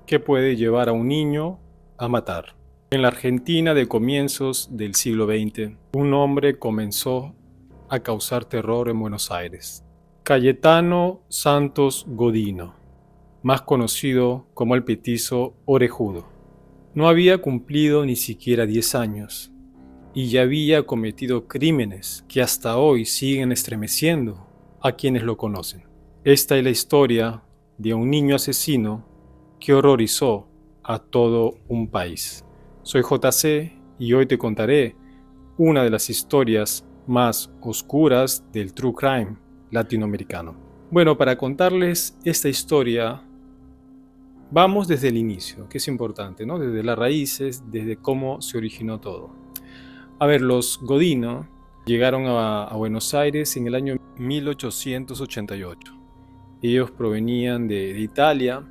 que puede llevar a un niño a matar. En la Argentina de comienzos del siglo XX, un hombre comenzó a causar terror en Buenos Aires. Cayetano Santos Godino, más conocido como el petizo orejudo. No había cumplido ni siquiera 10 años y ya había cometido crímenes que hasta hoy siguen estremeciendo a quienes lo conocen. Esta es la historia de un niño asesino que horrorizó a todo un país. Soy JC y hoy te contaré una de las historias más oscuras del true crime latinoamericano. Bueno, para contarles esta historia, vamos desde el inicio, que es importante, ¿no? Desde las raíces, desde cómo se originó todo. A ver, los Godino llegaron a Buenos Aires en el año 1888. Ellos provenían de Italia,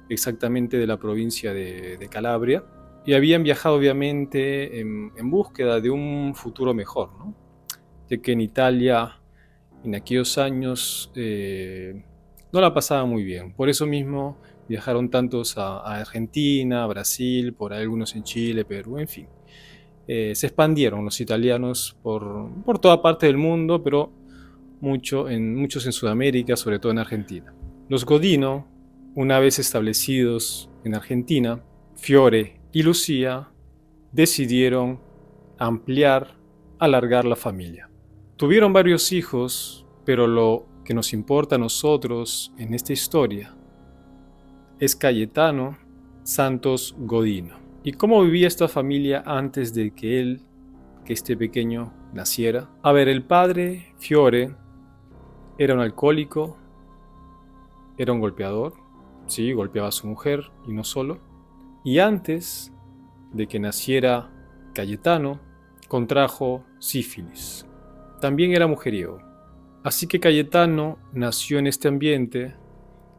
exactamente de la provincia de Calabria, y habían viajado obviamente en búsqueda de un futuro mejor, ¿no? Ya que en Italia en aquellos años no la pasaban muy bien. Por eso mismo viajaron tantos a Argentina, a Brasil, por ahí algunos en Chile, Perú, en fin. Se expandieron los italianos por toda parte del mundo, pero muchos en Sudamérica, sobre todo en Argentina. Los Godino, una vez establecidos en Argentina, Fiore y Lucía decidieron ampliar, alargar la familia. Tuvieron varios hijos, pero lo que nos importa a nosotros en esta historia es Cayetano Santos Godino. ¿Y cómo vivía esta familia antes de que este pequeño, naciera? A ver, el padre, Fiore, era un alcohólico, era un golpeador, sí, golpeaba a su mujer y no solo. Y antes de que naciera Cayetano, contrajo sífilis. También era mujeriego. Así que Cayetano nació en este ambiente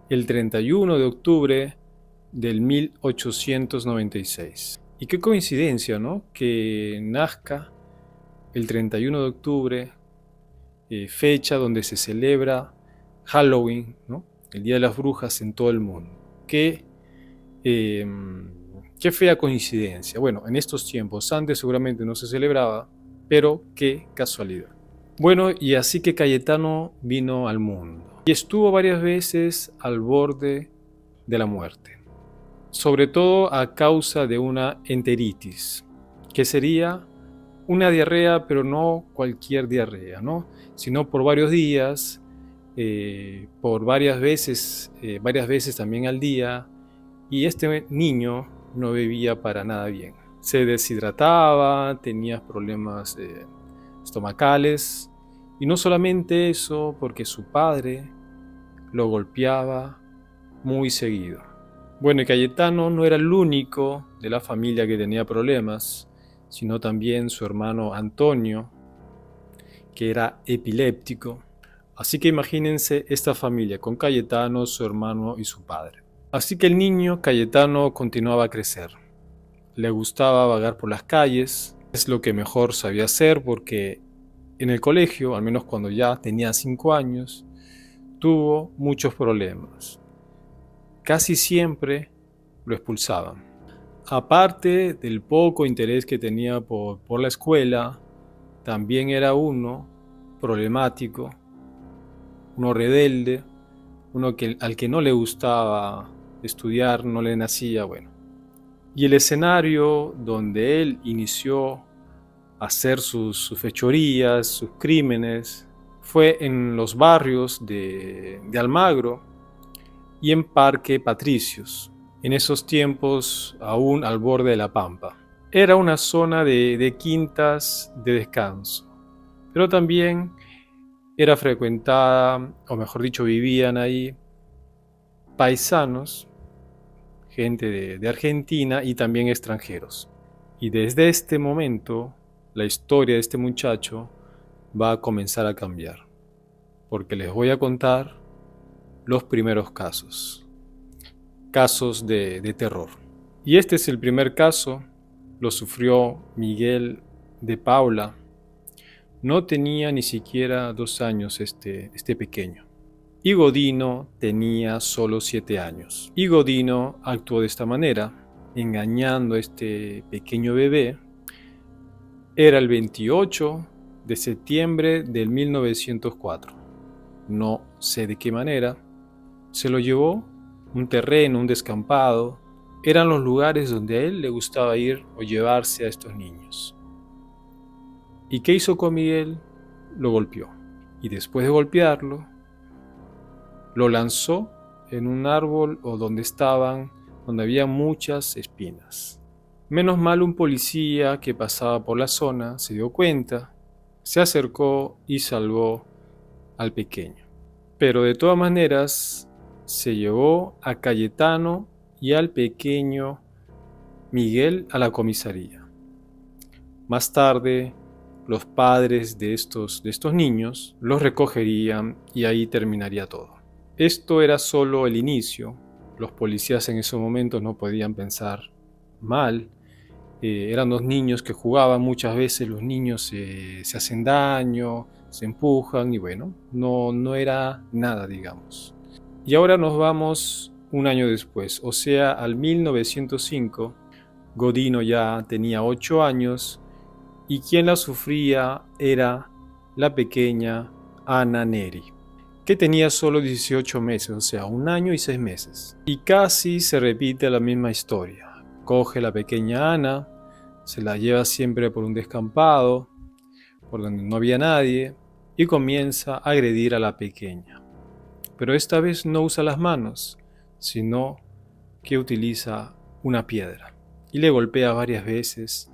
el 31 de octubre del 1896. Y qué coincidencia, ¿no? Que nazca el 31 de octubre, fecha donde se celebra Halloween, ¿no? El Día de las Brujas en todo el mundo. Qué fea coincidencia. Bueno, en estos tiempos, antes seguramente no se celebraba, pero qué casualidad. Bueno, y así que Cayetano vino al mundo y estuvo varias veces al borde de la muerte, sobre todo a causa de una enteritis, que sería una diarrea, pero no cualquier diarrea, ¿no? Sino por varios días, por varias veces también al día, y este niño no bebía para nada bien. Se deshidrataba, tenía problemas estomacales, y no solamente eso, porque su padre lo golpeaba muy seguido. Bueno, y Cayetano no era el único de la familia que tenía problemas, sino también su hermano Antonio, que era epiléptico. Así que imagínense esta familia con Cayetano, su hermano y su padre. Así que el niño Cayetano continuaba a crecer. Le gustaba vagar por las calles, es lo que mejor sabía hacer porque en el colegio, al menos cuando ya tenía 5 años, tuvo muchos problemas. Casi siempre lo expulsaban. Aparte del poco interés que tenía por la escuela, también era uno problemático, uno rebelde, al que no le gustaba estudiar, no le nacía, bueno. Y el escenario donde él inició a hacer sus fechorías, sus crímenes, fue en los barrios de Almagro y en Parque Patricios, en esos tiempos aún al borde de la Pampa. Era una zona de quintas de descanso, pero también era frecuentada, o mejor dicho, vivían ahí paisanos, gente de Argentina y también extranjeros. Y desde este momento, la historia de este muchacho va a comenzar a cambiar, porque les voy a contar los primeros casos de terror. Y este es el primer caso, lo sufrió Miguel de Paula. No tenía ni siquiera 2 años este pequeño. y Godino tenía solo 7 años. Y Godino actuó de esta manera, engañando a este pequeño bebé. Era el 28 de septiembre del 1904. No sé de qué manera. Se lo llevó un terreno, un descampado. Eran los lugares donde a él le gustaba ir o llevarse a estos niños. ¿Y qué hizo con Miguel? Lo golpeó. Y después de golpearlo, lo lanzó en un árbol o donde había muchas espinas. Menos mal un policía que pasaba por la zona se dio cuenta, se acercó y salvó al pequeño. Pero de todas maneras se llevó a Cayetano y al pequeño Miguel a la comisaría. Más tarde, los padres de estos niños los recogerían y ahí terminaría todo. Esto era solo el inicio. Los policías en esos momentos no podían pensar mal. Eran 2 niños que jugaban. Muchas veces los niños se hacen daño, se empujan y bueno, no era nada, digamos. Y ahora nos vamos un año después, o sea, al 1905. Godino ya tenía 8 años y quien la sufría era la pequeña Ana Neri, que tenía solo 18 meses, o sea, 1 año y 6 meses. Y casi se repite la misma historia. Coge la pequeña Ana, se la lleva siempre por un descampado, por donde no había nadie, y comienza a agredir a la pequeña. Pero esta vez no usa las manos, sino que utiliza una piedra y le golpea varias veces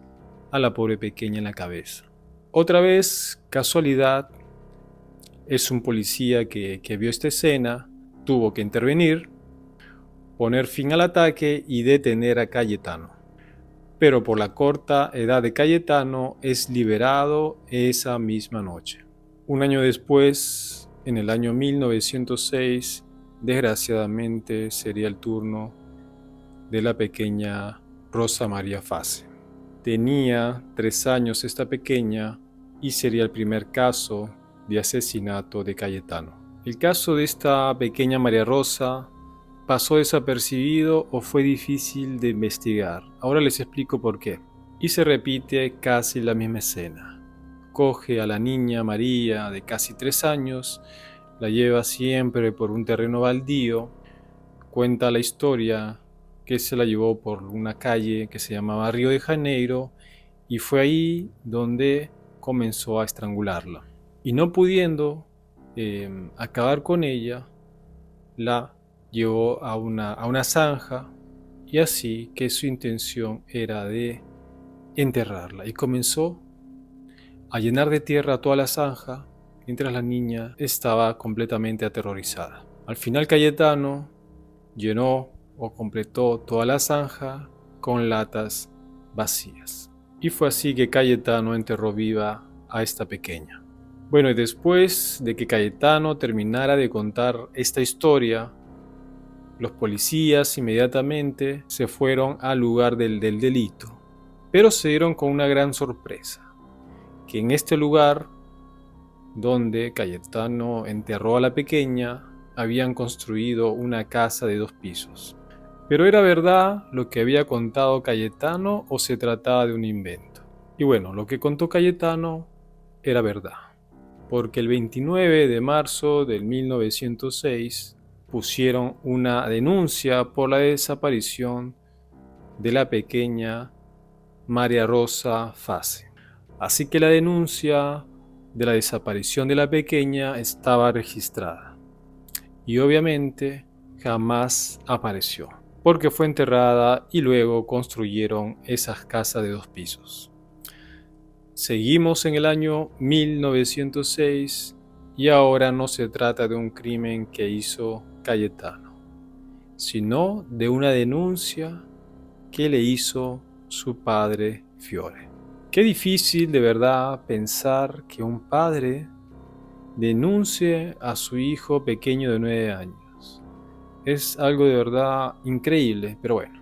a la pobre pequeña en la cabeza. Otra vez, casualidad, es un policía que vio esta escena, tuvo que intervenir, poner fin al ataque y detener a Cayetano. Pero por la corta edad de Cayetano es liberado esa misma noche. Un año después, en el año 1906, desgraciadamente sería el turno de la pequeña Rosa María Fase. Tenía 3 años esta pequeña y sería el primer caso de asesinato de Cayetano. El caso de esta pequeña María Rosa pasó desapercibido o fue difícil de investigar. Ahora les explico por qué. Y se repite casi la misma escena. Coge a la niña María de casi 3 años, la lleva siempre por un terreno baldío, cuenta la historia que se la llevó por una calle que se llamaba Río de Janeiro y fue ahí donde comenzó a estrangularla. Y no pudiendo acabar con ella, la llevó a una zanja y así que su intención era de enterrarla y comenzó a llenar de tierra toda la zanja mientras la niña estaba completamente aterrorizada. Al final Cayetano llenó o completó toda la zanja con latas vacías. Y fue así que Cayetano enterró viva a esta pequeña. Bueno, y después de que Cayetano terminara de contar esta historia, los policías inmediatamente se fueron al lugar del delito, pero se dieron con una gran sorpresa, que en este lugar donde Cayetano enterró a la pequeña, habían construido una casa de 2 pisos. Pero ¿era verdad lo que había contado Cayetano o se trataba de un invento? Y bueno, lo que contó Cayetano era verdad, porque el 29 de marzo del 1906 pusieron una denuncia por la desaparición de la pequeña María Rosa Fase. Así que la denuncia de la desaparición de la pequeña estaba registrada y obviamente jamás apareció, porque fue enterrada y luego construyeron esas casas de 2 pisos. Seguimos en el año 1906 y ahora no se trata de un crimen que hizo Cayetano, sino de una denuncia que le hizo su padre Fiore. Qué difícil de verdad pensar que un padre denuncie a su hijo pequeño de 9 años. Es algo de verdad increíble, pero bueno.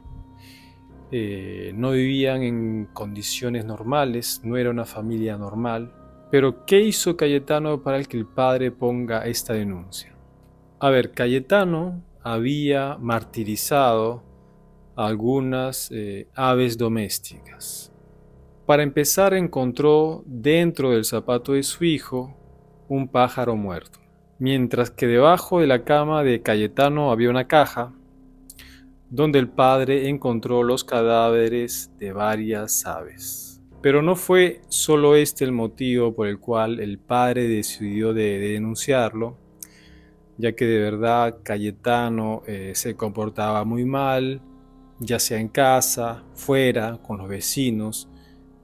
No vivían en condiciones normales, no era una familia normal. Pero ¿qué hizo Cayetano para que el padre ponga esta denuncia? A ver, Cayetano había martirizado a algunas aves domésticas. Para empezar, encontró dentro del zapato de su hijo un pájaro muerto, mientras que debajo de la cama de Cayetano había una caja donde el padre encontró los cadáveres de varias aves. Pero no fue solo este el motivo por el cual el padre decidió de denunciarlo, ya que de verdad Cayetano se comportaba muy mal, ya sea en casa, fuera, con los vecinos.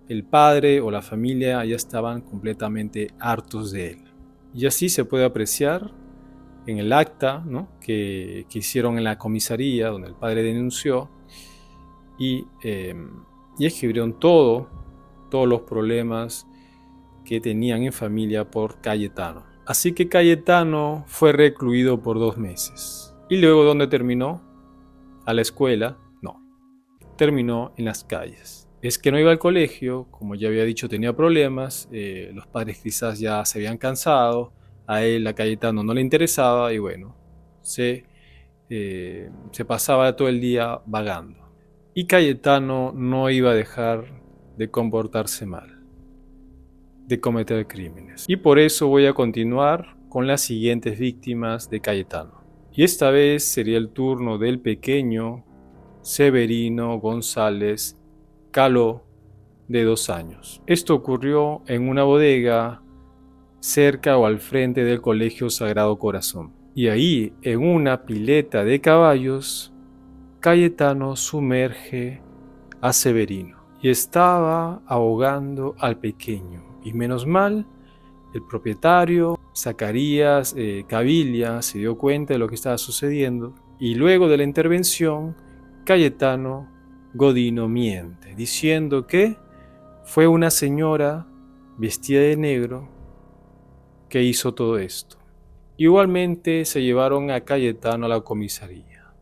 El padre o la familia ya estaban completamente hartos de él. Y así se puede apreciar en el acta, ¿no?, que hicieron en la comisaría, donde el padre denunció, y escribieron todos los problemas que tenían en familia por Cayetano. Así que Cayetano fue recluido por 2 meses. ¿Y luego dónde terminó? ¿A la escuela? No. Terminó en las calles. Es que no iba al colegio, como ya había dicho, tenía problemas, los padres quizás ya se habían cansado, a él, a Cayetano, no le interesaba y bueno, se pasaba todo el día vagando. Y Cayetano no iba a dejar de comportarse mal, de cometer crímenes. Y por eso voy a continuar con las siguientes víctimas de Cayetano. Y esta vez sería el turno del pequeño Severino González Caló, de 2 años. Esto ocurrió en una bodega cerca o al frente del Colegio Sagrado Corazón. Y ahí, en una pileta de caballos, Cayetano sumerge a Severino y estaba ahogando al pequeño. Y menos mal, el propietario, Zacarías Cavilla, se dio cuenta de lo que estaba sucediendo y luego de la intervención, Cayetano Godino miente, diciendo que fue una señora vestida de negro que hizo todo esto. Igualmente se llevaron a Cayetano a la comisaría,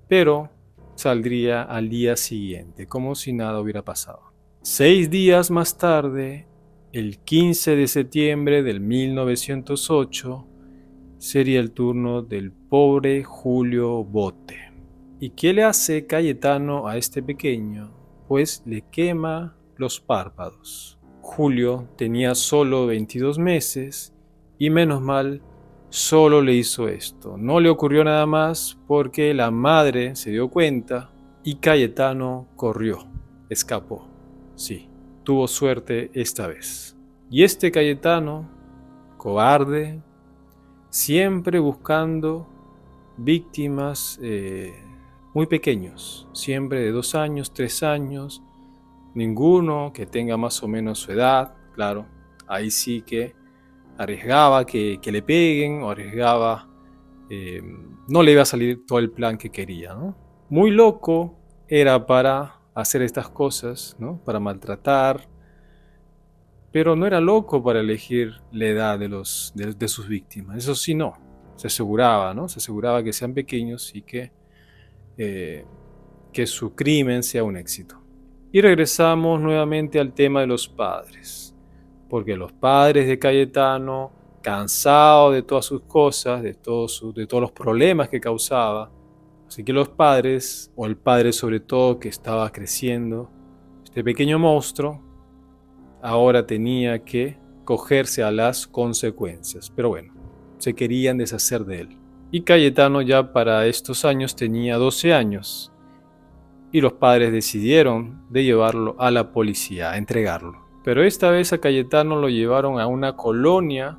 pero saldría al día siguiente, como si nada hubiera pasado. 6 días más tarde, el 15 de septiembre del 1908, sería el turno del pobre Julio Bote. ¿Y qué le hace Cayetano a este pequeño? Pues le quema los párpados. Julio tenía solo 22 meses y menos mal solo le hizo esto. No le ocurrió nada más porque la madre se dio cuenta y Cayetano corrió, escapó. Sí, tuvo suerte esta vez. Y este Cayetano, cobarde, siempre buscando víctimas muy pequeños, siempre de 2 años, 3 años, ninguno que tenga más o menos su edad, claro, ahí sí que arriesgaba que le peguen o arriesgaba, no le iba a salir todo el plan que quería, ¿no? Muy loco era para hacer estas cosas, ¿no?, para maltratar, pero no era loco para elegir la edad de sus víctimas, eso sí no, se aseguraba, ¿no?, se aseguraba que sean pequeños y que su crimen sea un éxito. Y regresamos nuevamente al tema de los padres, porque los padres de Cayetano, cansados de todas sus cosas, de todos los problemas que causaba, así que los padres, o el padre sobre todo que estaba creciendo, este pequeño monstruo, ahora tenía que cogerse a las consecuencias, pero bueno, se querían deshacer de él. Y Cayetano ya para estos años tenía 12 años, y los padres decidieron de llevarlo a la policía, a entregarlo. Pero esta vez a Cayetano lo llevaron a una colonia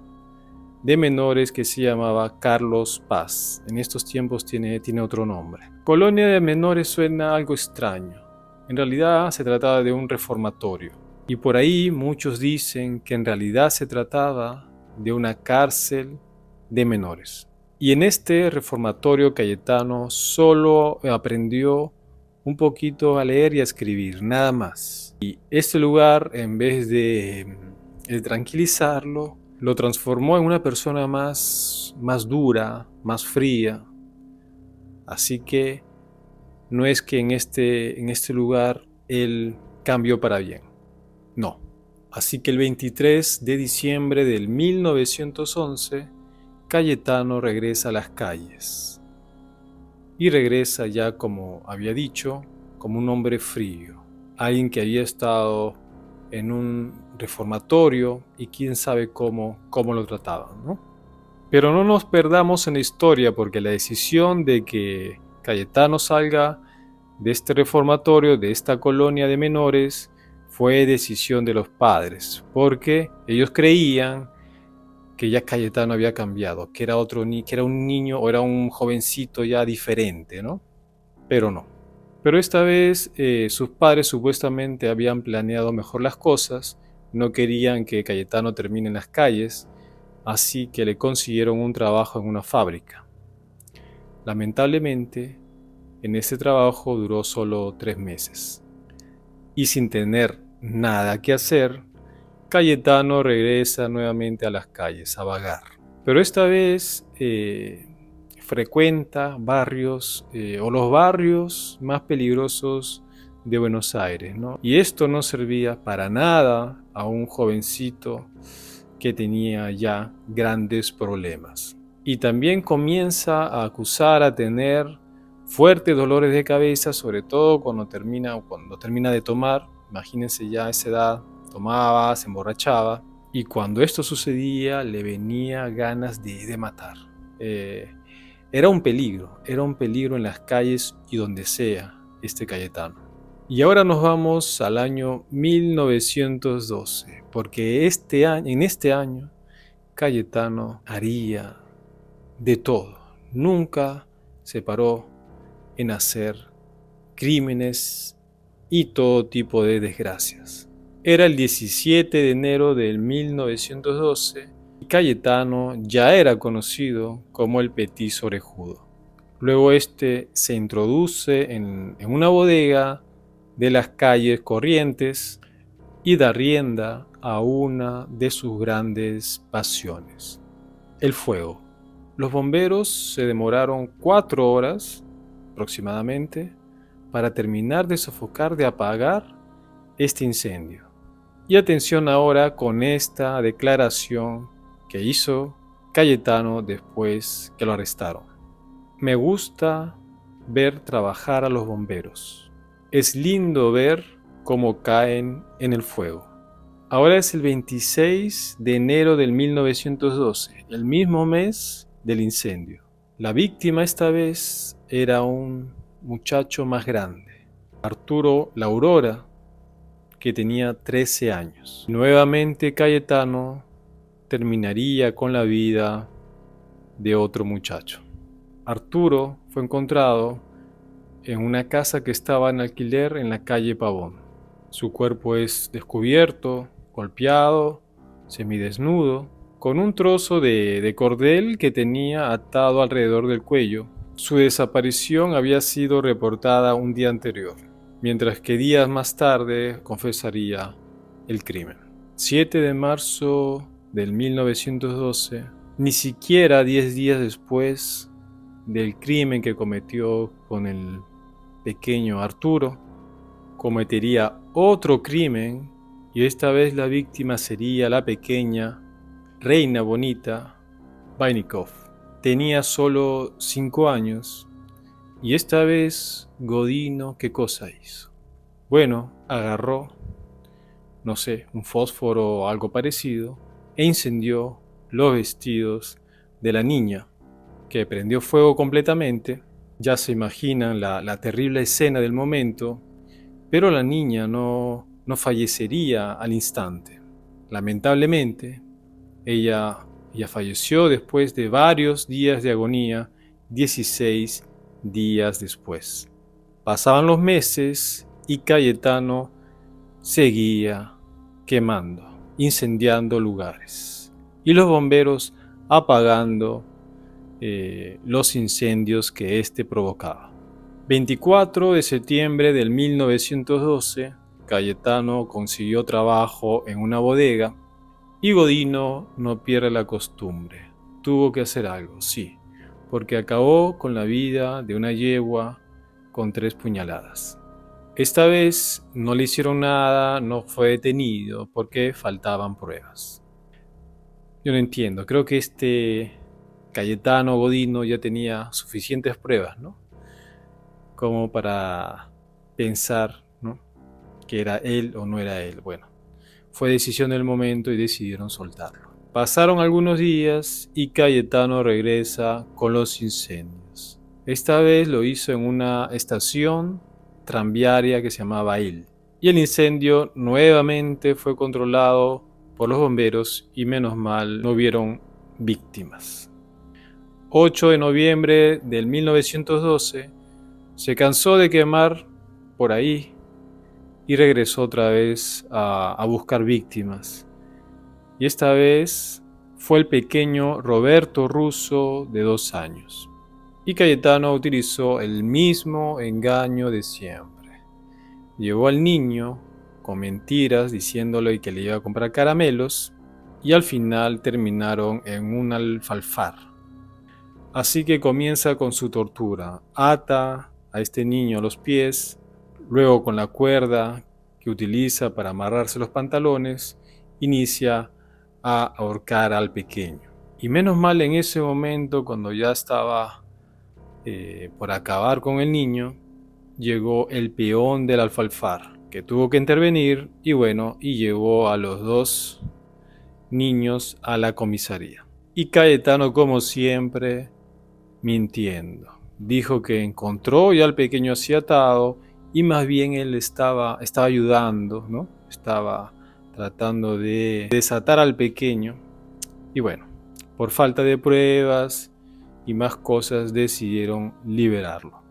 de menores que se llamaba Carlos Paz. En estos tiempos tiene otro nombre. Colonia de menores suena algo extraño. En realidad se trataba de un reformatorio. Y por ahí muchos dicen que en realidad se trataba de una cárcel de menores. Y en este reformatorio Cayetano solo aprendió un poquito a leer y a escribir, nada más. Y este lugar, en vez de tranquilizarlo, lo transformó en una persona más dura, más fría. Así que no es que en este lugar él cambió para bien. No. Así que el 23 de diciembre del 1911, Cayetano regresa a las calles. Y regresa ya, como había dicho, como un hombre frío. Alguien que había estado en un reformatorio y quién sabe cómo lo trataban, ¿no? Pero no nos perdamos en la historia, porque la decisión de que Cayetano salga de este reformatorio, de esta colonia de menores, fue decisión de los padres, porque ellos creían que ya Cayetano había cambiado, que era que era un niño o era un jovencito ya diferente, ¿no? Pero no. Pero esta vez sus padres supuestamente habían planeado mejor las cosas, no querían que Cayetano termine en las calles, así que le consiguieron un trabajo en una fábrica. Lamentablemente, en ese trabajo duró solo 3 meses. Y sin tener nada que hacer, Cayetano regresa nuevamente a las calles a vagar. Pero esta vez frecuenta barrios o los barrios más peligrosos de Buenos Aires, ¿no? Y esto no servía para nada a un jovencito que tenía ya grandes problemas. Y también comienza a acusar, a tener fuertes dolores de cabeza, sobre todo cuando termina de tomar. Imagínense, ya a esa edad tomaba, se emborrachaba, y cuando esto sucedía le venía ganas de matar. Era un peligro en las calles y donde sea este Cayetano. Y ahora nos vamos al año 1912, porque en este año Cayetano haría de todo. Nunca se paró en hacer crímenes y todo tipo de desgracias. Era el 17 de enero del 1912 y Cayetano ya era conocido como el Petiso Orejudo. Luego se introduce en una bodega de las calles Corrientes y da rienda a una de sus grandes pasiones, el fuego. Los bomberos se demoraron 4 horas aproximadamente para terminar de sofocar, de apagar este incendio. Y atención ahora con esta declaración que hizo Cayetano después que lo arrestaron. Me gusta ver trabajar a los bomberos. Es lindo ver cómo caen en el fuego. Ahora es el 26 de enero del 1912, el mismo mes del incendio. La víctima esta vez era un muchacho más grande, Arturo La Aurora, que tenía 13 años. Nuevamente Cayetano terminaría con la vida de otro muchacho. Arturo fue encontrado en una casa que estaba en alquiler en la calle Pavón. Su cuerpo es descubierto, golpeado, semidesnudo, con un trozo de cordel que tenía atado alrededor del cuello. Su desaparición había sido reportada un día anterior, mientras que días más tarde confesaría el crimen. 7 de marzo del 1912, ni siquiera 10 días después del crimen que cometió con el pequeño Arturo, cometería otro crimen, y esta vez la víctima sería la pequeña Reina Bonita Vainikov. Tenía solo 5 años, y esta vez Godino, ¿qué cosa hizo? Bueno, agarró, no sé, un fósforo o algo parecido, e incendió los vestidos de la niña, que prendió fuego completamente. Ya se imaginan la terrible escena del momento, pero la niña no fallecería al instante. Lamentablemente, ella falleció después de varios días de agonía, 16 días después. Pasaban los meses y Cayetano seguía quemando, incendiando lugares, y los bomberos apagando los incendios que éste provocaba. 24 de septiembre del 1912, Cayetano consiguió trabajo en una bodega y Godino no pierde la costumbre. Tuvo que hacer algo, sí, porque acabó con la vida de una yegua con 3 puñaladas. Esta vez no le hicieron nada, no fue detenido porque faltaban pruebas. Yo no entiendo, creo que este Cayetano Godino ya tenía suficientes pruebas, ¿no? Como para pensar, ¿no?, que era él o no era él. Bueno, fue decisión del momento y decidieron soltarlo. Pasaron algunos días y Cayetano regresa con los incendios. Esta vez lo hizo en una estación tranviaria que se llamaba Il. Y el incendio nuevamente fue controlado por los bomberos y menos mal no hubieron víctimas. 8 de noviembre del 1912 se cansó de quemar por ahí y regresó otra vez a buscar víctimas. Y esta vez fue el pequeño Roberto Russo de 2 años. Y Cayetano utilizó el mismo engaño de siempre. Llevó al niño con mentiras diciéndole que le iba a comprar caramelos y al final terminaron en un alfalfar. Así que comienza con su tortura. Ata a este niño a los pies, luego con la cuerda que utiliza para amarrarse los pantalones, inicia a ahorcar al pequeño. Y menos mal en ese momento, cuando ya estaba por acabar con el niño, llegó el peón del alfalfar, que tuvo que intervenir y llevó a los 2 niños a la comisaría. Y Cayetano, como siempre, mintiendo. Dijo que encontró ya al pequeño así atado y más bien él estaba ayudando, ¿no? Estaba tratando de desatar al pequeño. Y bueno, por falta de pruebas y más cosas decidieron liberarlo.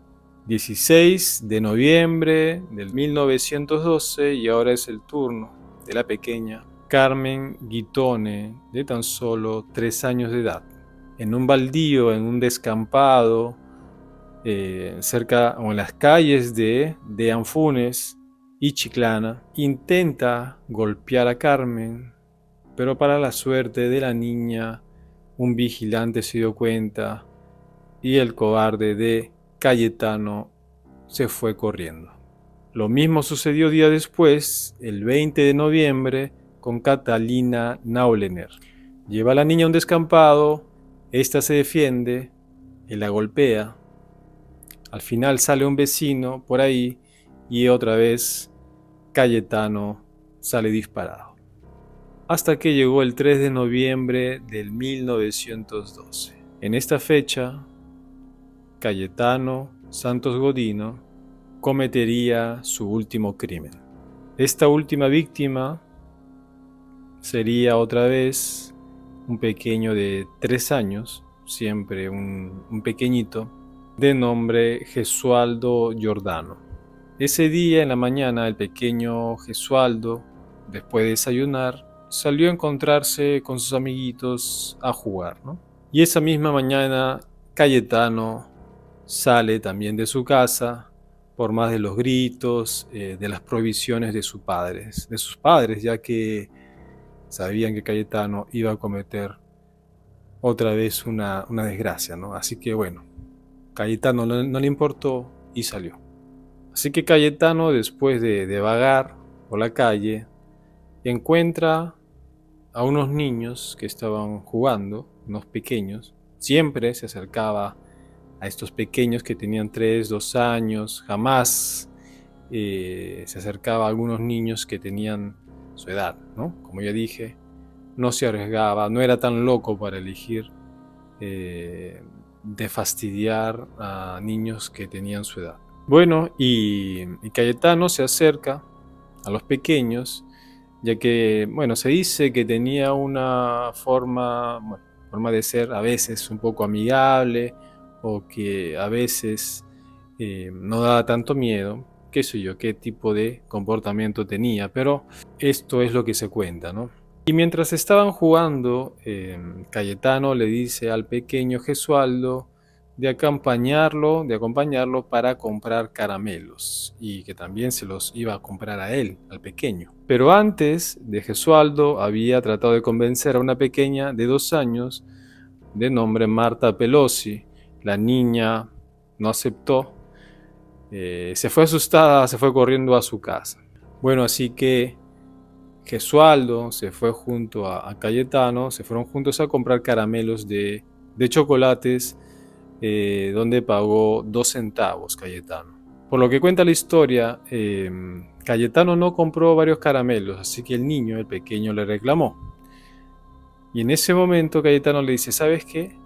16 de noviembre del 1912 y ahora es el turno de la pequeña Carmen Guitone, de tan solo 3 años de edad. En un baldío, en un descampado, cerca o en las calles de Anfunes y Chiclana, intenta golpear a Carmen, pero para la suerte de la niña, un vigilante se dio cuenta y el cobarde de Cayetano se fue corriendo. Lo mismo sucedió días después, el 20 de noviembre, con Catalina Naulener. Lleva a la niña a un descampado, esta se defiende, él la golpea. Al final sale un vecino por ahí y otra vez Cayetano sale disparado. Hasta que llegó el 3 de noviembre del 1912. En esta fecha, Cayetano Santos Godino cometería su último crimen. Esta última víctima sería otra vez un pequeño de 3 años, siempre un pequeñito, de nombre Gesualdo Giordano. Ese día en la mañana el pequeño Gesualdo, después de desayunar, salió a encontrarse con sus amiguitos a jugar, ¿no? Y esa misma mañana Cayetano sale también de su casa por más de los gritos, de las prohibiciones de sus padres, ya que sabían que Cayetano iba a cometer otra vez una desgracia, ¿no? Así que bueno, Cayetano no le importó y salió. Así que Cayetano, después de vagar por la calle, encuentra a unos niños que estaban jugando, unos pequeños. Siempre se acercaba a estos pequeños que tenían 3, 2 años, jamás se acercaba a algunos niños que tenían su edad, ¿no? Como ya dije, no se arriesgaba, no era tan loco para elegir de fastidiar a niños que tenían su edad. Bueno, y Cayetano se acerca a los pequeños, ya que, bueno, se dice que tenía una forma de ser a veces un poco amigable, o que a veces no daba tanto miedo, qué sé yo, qué tipo de comportamiento tenía, pero esto es lo que se cuenta, ¿no? Y mientras estaban jugando, Cayetano le dice al pequeño Gesualdo de acompañarlo para comprar caramelos, y que también se los iba a comprar a él, al pequeño. Pero antes de Gesualdo había tratado de convencer a una pequeña de 2 años de nombre Marta Pelosi. La niña no aceptó, se fue asustada, se fue corriendo a su casa. Bueno, así que Gesualdo se fue junto a Cayetano, se fueron juntos a comprar caramelos de de chocolates, donde pagó 2 centavos Cayetano. Por lo que cuenta la historia, Cayetano no compró varios caramelos, así que el niño, el pequeño, le reclamó. Y en ese momento Cayetano le dice, ¿sabes qué?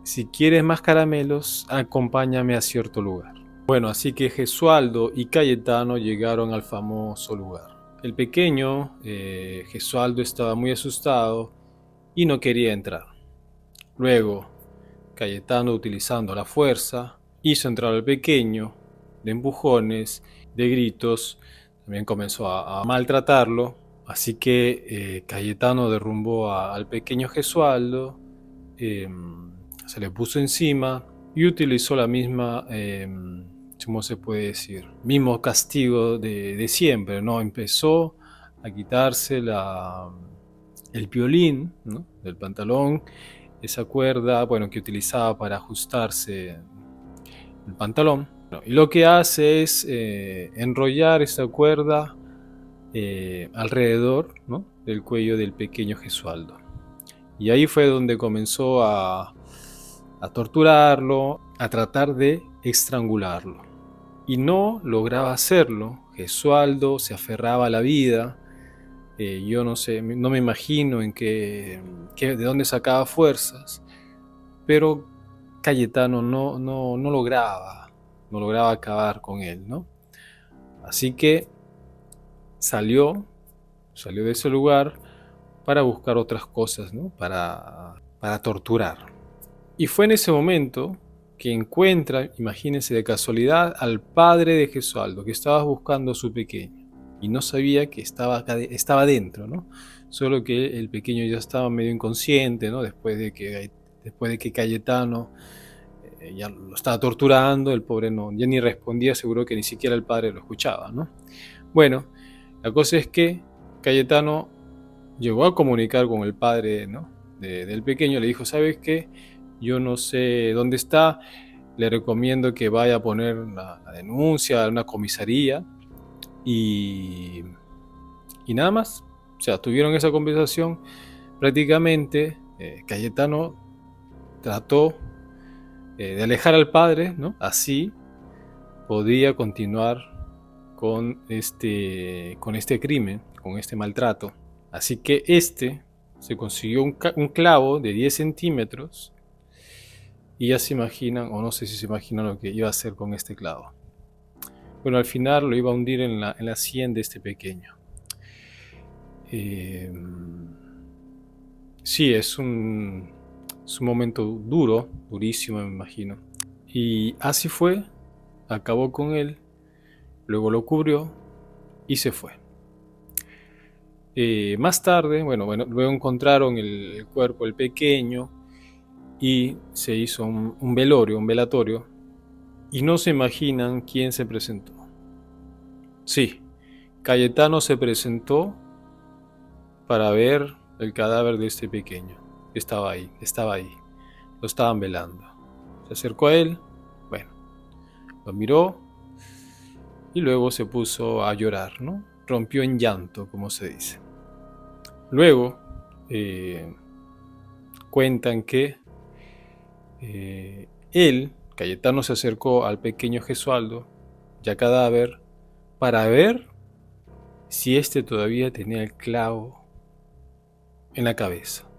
Si quieres más caramelos, acompáñame a cierto lugar. Bueno, así que Gesualdo y Cayetano llegaron al famoso lugar. El pequeño, Gesualdo, estaba muy asustado y no quería entrar. Luego, Cayetano, utilizando la fuerza, hizo entrar al pequeño, de empujones, de gritos, también comenzó a maltratarlo. Así que Cayetano derrumbó al pequeño Gesualdo, se le puso encima y utilizó la misma, ¿cómo se puede decir? Mismo castigo de siempre, ¿no? Empezó a quitarse el violín, ¿no?, del pantalón, esa cuerda, bueno, que utilizaba para ajustarse el pantalón. Y lo que hace es enrollar esa cuerda alrededor, ¿no?, del cuello del pequeño Gesualdo. Y ahí fue donde comenzó a torturarlo, a tratar de estrangularlo. Y no lograba hacerlo. Gesualdo se aferraba a la vida. Yo no sé, no me imagino de dónde sacaba fuerzas, pero Cayetano no lograba acabar con él, ¿no? Así que salió de ese lugar para buscar otras cosas, ¿no?, para torturar. Y fue en ese momento que encuentra, imagínense de casualidad, al padre de Gesualdo, que estaba buscando a su pequeño y no sabía que estaba dentro, ¿no? Solo que el pequeño ya estaba medio inconsciente, ¿no?, después de que Cayetano ya lo estaba torturando. El pobre ya ni respondía, seguro que ni siquiera el padre lo escuchaba, ¿no? Bueno, la cosa es que Cayetano llegó a comunicar con el padre, ¿no?, del pequeño. Le dijo, ¿sabes qué? Yo no sé dónde está, le recomiendo que vaya a poner la denuncia a una comisaría, y nada más. O sea, tuvieron esa conversación. Prácticamente Cayetano trató de alejar al padre, ¿no? Así podía continuar con este crimen, con este maltrato. Así que se consiguió un clavo de 10 centímetros y ya se imaginan, o no sé si se imaginan lo que iba a hacer con este clavo. Bueno, al final lo iba a hundir en la sien de este pequeño. Sí, es un momento duro, durísimo, me imagino. Y así fue, acabó con él, luego lo cubrió y se fue. Más tarde, bueno, luego encontraron el cuerpo del pequeño y se hizo un velatorio, y no se imaginan quién se presentó. Sí, Cayetano se presentó para ver el cadáver de este pequeño. Estaba ahí, lo estaban velando. Se acercó a él, bueno, lo miró y luego se puso a llorar, ¿no? Rompió en llanto, como se dice. Luego cuentan que Cayetano, se acercó al pequeño Gesualdo, ya cadáver, para ver si éste todavía tenía el clavo en la cabeza.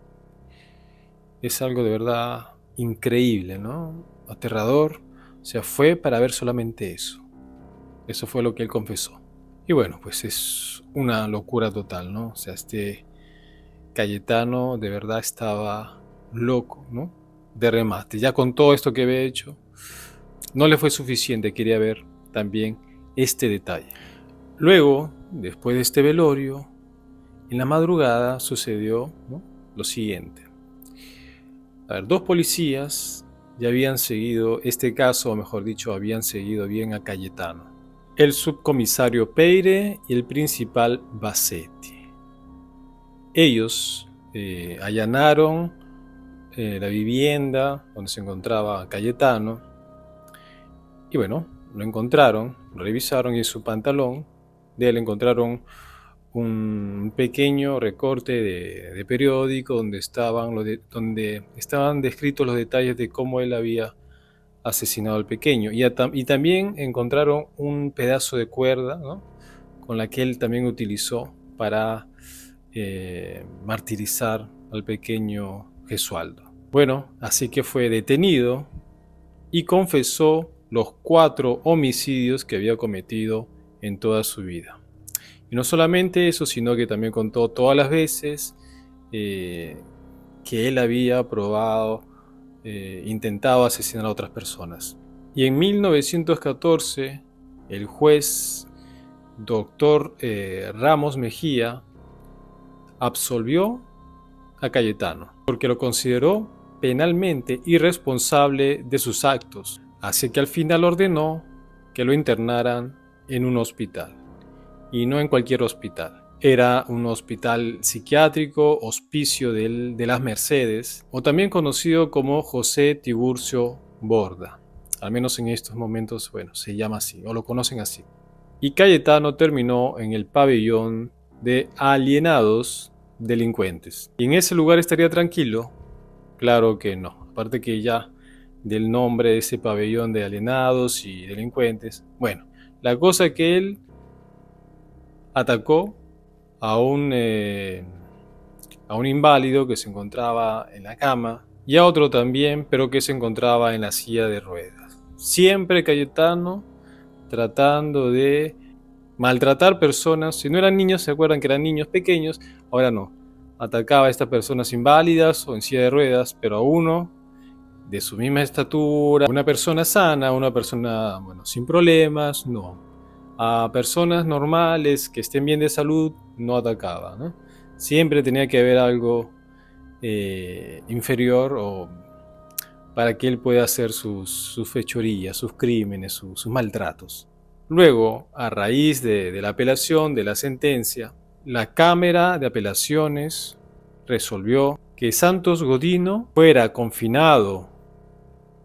Es algo de verdad increíble, ¿no? Aterrador. O sea, fue para ver solamente eso. Eso fue lo que él confesó. Y bueno, pues es una locura total, ¿no? O sea, Cayetano de verdad estaba loco, ¿no? De remate. Ya con todo esto que había hecho, no le fue suficiente, quería ver también este detalle. Luego, después de este velorio, en la madrugada sucedió, ¿no?, lo siguiente. A ver, 2 policías ya habían seguido este caso, o mejor dicho, habían seguido bien a Cayetano. El subcomisario Peire y el principal Bassetti. Ellos allanaron la vivienda donde se encontraba Cayetano y bueno, lo encontraron, lo revisaron, y en su pantalón de él encontraron un pequeño recorte de periódico donde donde estaban descritos los detalles de cómo él había asesinado al pequeño. Y también encontraron un pedazo de cuerda, ¿no?, con la que él también utilizó para martirizar al pequeño Gesualdo. Bueno, así que fue detenido y confesó los 4 homicidios que había cometido en toda su vida. Y no solamente eso, sino que también contó todas las veces que él había intentado asesinar a otras personas. Y en 1914, el juez Dr. Ramos Mejía absolvió a Cayetano porque lo consideró penalmente irresponsable de sus actos, así que al final ordenó que lo internaran en un hospital, y no en cualquier hospital. Era un hospital psiquiátrico, Hospicio de las Mercedes, o también conocido como José Tiburcio Borda. Al menos en estos momentos, bueno, se llama así, o lo conocen así. Y Cayetano terminó en el pabellón de alienados delincuentes. ¿Y en ese lugar estaría tranquilo? Claro que no. Aparte que ya del nombre de ese pabellón de alienados y delincuentes. Bueno, la cosa es que él atacó a un inválido que se encontraba en la cama, y a otro también, pero que se encontraba en la silla de ruedas. Siempre Cayetano tratando de maltratar personas. Si no eran niños, se acuerdan que eran niños pequeños, ahora no. Atacaba a estas personas inválidas o en silla de ruedas, pero a uno de su misma estatura, una persona sana, una persona, bueno, sin problemas, no. A personas normales que estén bien de salud, no atacaba, ¿no? Siempre tenía que haber algo inferior o para que él pueda hacer sus fechorías, sus crímenes, sus maltratos. Luego, a raíz de la apelación de la sentencia, la Cámara de Apelaciones resolvió que Santos Godino fuera confinado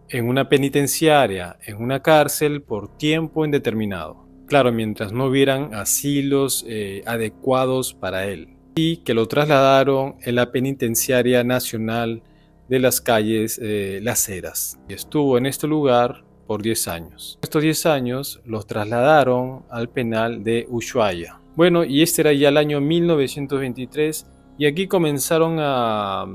en una penitenciaria, en una cárcel, por tiempo indeterminado. Claro, mientras no hubieran asilos adecuados para él. Y que lo trasladaron en la Penitenciaria Nacional de las calles Las Heras. Y estuvo en este lugar por 10 años. Estos 10 años los trasladaron al penal de Ushuaia. Bueno, y este era ya el año 1923, y aquí comenzaron a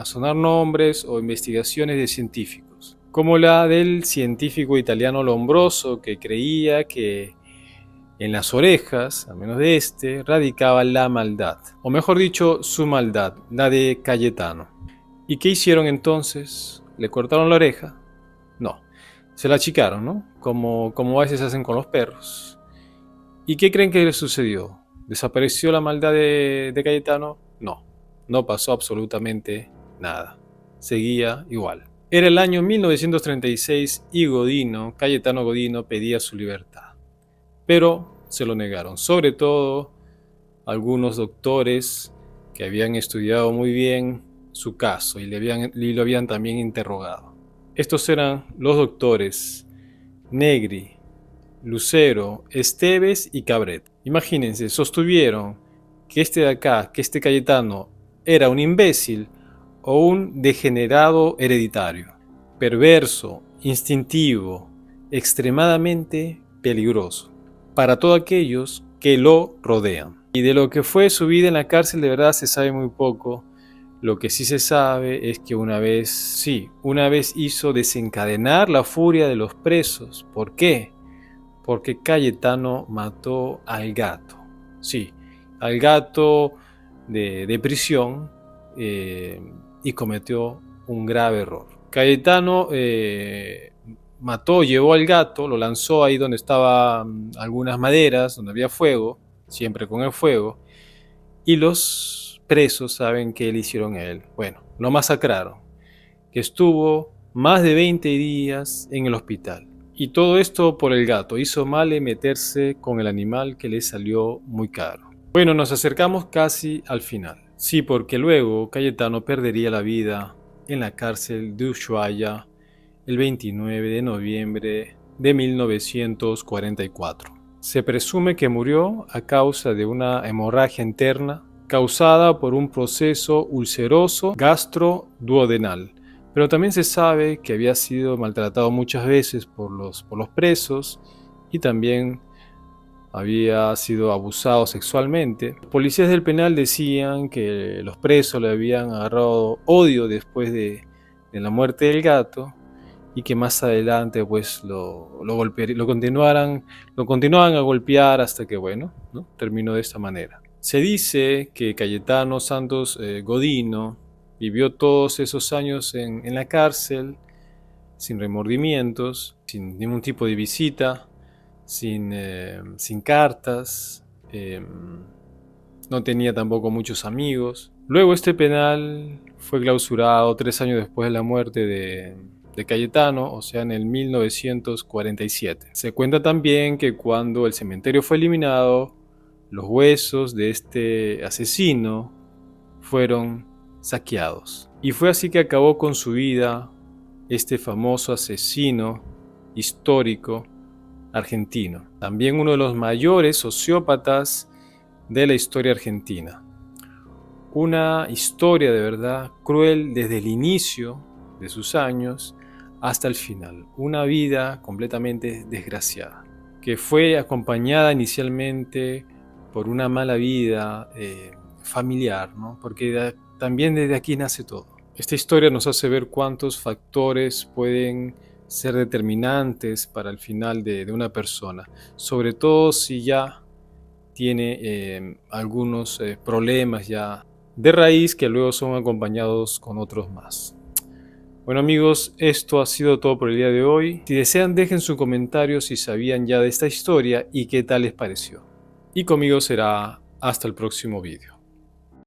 sonar nombres o investigaciones de científicos, como la del científico italiano Lombroso, que creía que en las orejas, al menos de este, radicaba la maldad, o mejor dicho, su maldad, la de Cayetano. ¿Y qué hicieron entonces? ¿Le cortaron la oreja? No, se la achicaron, ¿no? Como a veces hacen con los perros. ¿Y qué creen que le sucedió? ¿Desapareció la maldad de Cayetano? No, no pasó absolutamente nada. Seguía igual. Era el año 1936 y Cayetano Godino, pedía su libertad. Pero se lo negaron, sobre todo algunos doctores que habían estudiado muy bien su caso y lo habían también interrogado. Estos eran los doctores Negri, Lucero, Esteves y Cabret. Imagínense, sostuvieron que este de acá, que este Cayetano, era un imbécil o un degenerado hereditario, perverso, instintivo, extremadamente peligroso para todos aquellos que lo rodean. Y de lo que fue su vida en la cárcel, de verdad se sabe muy poco. Lo que sí se sabe es que una vez hizo desencadenar la furia de los presos. ¿Por qué? Porque Cayetano mató al gato. Sí, al gato de prisión, y cometió un grave error. Cayetano llevó al gato, lo lanzó ahí donde estaban algunas maderas, donde había fuego, siempre con el fuego, y los presos saben qué le hicieron a él. Bueno, lo masacraron, que estuvo más de 20 días en el hospital. Y todo esto por el gato. Hizo mal en meterse con el animal, que le salió muy caro. Bueno, nos acercamos casi al final. Sí, porque luego Cayetano perdería la vida en la cárcel de Ushuaia el 29 de noviembre de 1944. Se presume que murió a causa de una hemorragia interna causada por un proceso ulceroso gastroduodenal. Pero también se sabe que había sido maltratado muchas veces por los presos y también había sido abusado sexualmente. Los policías del penal decían que los presos le habían agarrado odio después de la muerte del gato y que más adelante pues lo continuaban a golpear hasta que bueno, ¿no? Terminó de esta manera. Se dice que Cayetano Santos Godino vivió todos esos años en la cárcel sin remordimientos, sin ningún tipo de visita, sin cartas, no tenía tampoco muchos amigos. Luego este penal fue clausurado 3 años después de la muerte de Cayetano, o sea en el 1947. Se cuenta también que cuando el cementerio fue eliminado, los huesos de este asesino fueron saqueados. Y fue así que acabó con su vida este famoso asesino histórico argentino. También uno de los mayores sociópatas de la historia argentina. Una historia de verdad cruel desde el inicio de sus años hasta el final. Una vida completamente desgraciada, que fue acompañada inicialmente por una mala vida familiar, ¿no? Porque también desde aquí nace todo. Esta historia nos hace ver cuántos factores pueden ser determinantes para el final de una persona, sobre todo si ya tiene algunos problemas ya de raíz que luego son acompañados con otros más. Bueno amigos, esto ha sido todo por el día de hoy. Si desean, dejen su comentario si sabían ya de esta historia y qué tal les pareció. Y conmigo será hasta el próximo vídeo.